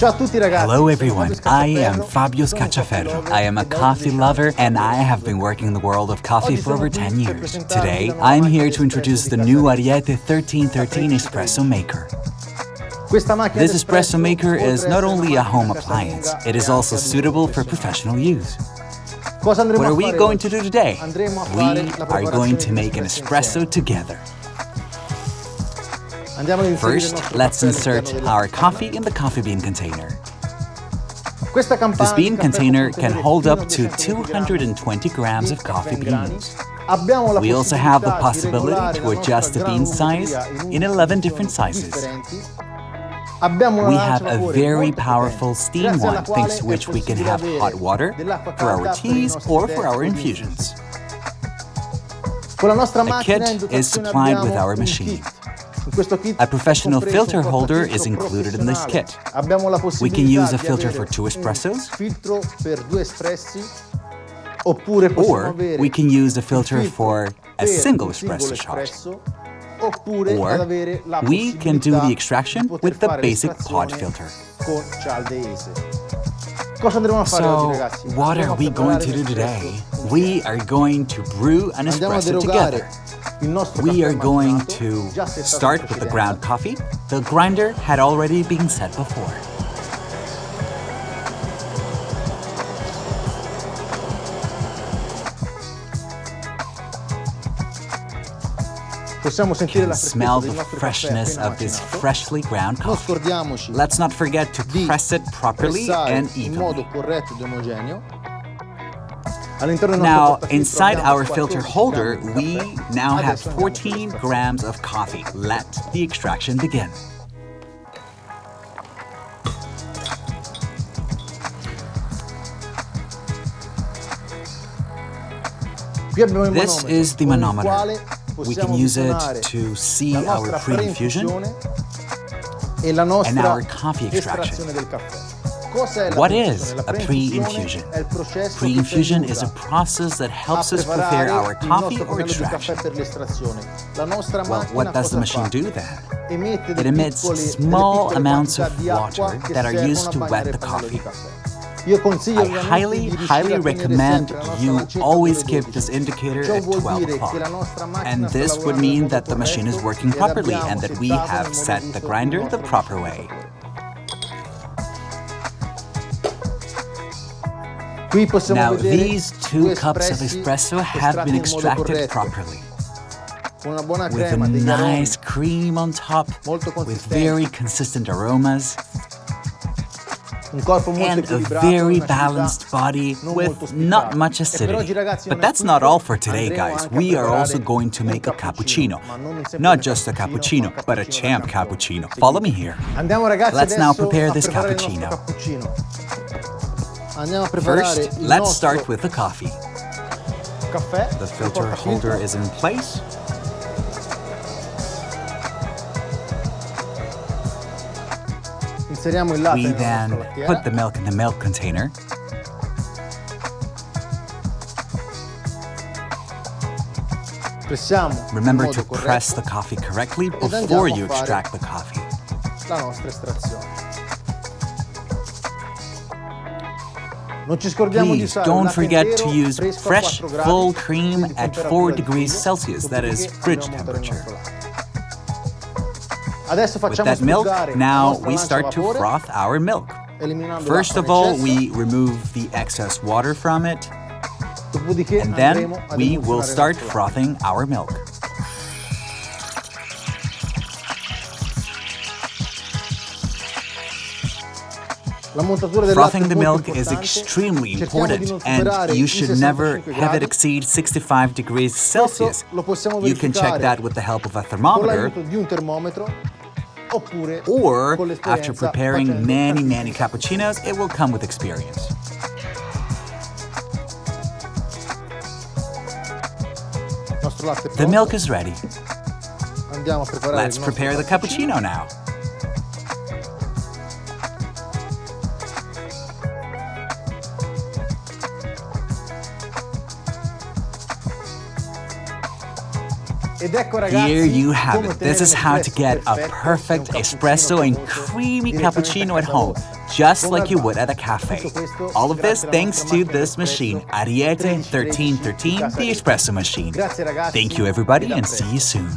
Hello everyone, I am Fabio Scacciaferro. I am a coffee lover and I have been working in the world of coffee for over 10 years. Today, I'm here to introduce the new Ariete 1313 Espresso Maker. This espresso maker is not only a home appliance, it is also suitable for professional use. What are we going to do today? We are going to make an espresso together. First, let's insert our coffee in the coffee bean container. This bean container can hold up to 220 grams of coffee beans. We also have the possibility to adjust the bean size in 11 different sizes. We have a very powerful steam one, thanks to which we can have hot water for our teas or for our infusions. A kit is supplied with our machine. A professional filter holder is included in this kit. We can use a filter for 2 espressos, or we can use a filter for a single espresso shot. Or we can do the extraction with the basic pod filter. So, what are we going to do today? We are going to brew an espresso together. We are going to start with the ground coffee. The grinder had already been set before. You can smell the freshness of this freshly ground coffee. Let's not forget to press it properly and evenly. Now, inside our filter holder, we now have 14 grams of coffee. Let the extraction begin. This is the manometer. We can use it to see our pre-infusion and our coffee extraction. What is a pre-infusion? Pre-infusion is a process that helps us prepare our coffee or extraction. Well, what does the machine do then? It emits small amounts of water that are used to wet the coffee. I highly recommend you always keep this indicator at 12 o'clock. And this would mean that the machine is working properly and that we have set the grinder the proper way. Now, these 2 cups of espresso have been extracted properly. With a nice cream on top, with very consistent aromas, and a very balanced body with not much acidity. But that's not all for today, guys. We are also going to make a cappuccino. Not just a cappuccino, but a champ cappuccino. Follow me here. Let's now prepare this cappuccino. First, let's start with the coffee. The filter holder is in place. We then put the milk in the milk container. Remember to press the coffee correctly before you extract the coffee. Please don't forget to use fresh, full cream at 4 degrees Celsius, that is fridge temperature. With that milk, now we start to froth our milk. First of all, we remove the excess water from it, and then we will start frothing our milk. Frothing the milk is extremely important, and you should never have it exceed 65 degrees Celsius. You can check that with the help of a thermometer, or after preparing many cappuccinos, it will come with experience. The milk is ready. Let's prepare the cappuccino now. Here you have it. This is how to get a perfect espresso and creamy cappuccino at home, just like you would at a cafe. All of this thanks to this machine, Ariete 1313, the espresso machine. Thank you everybody and see you soon.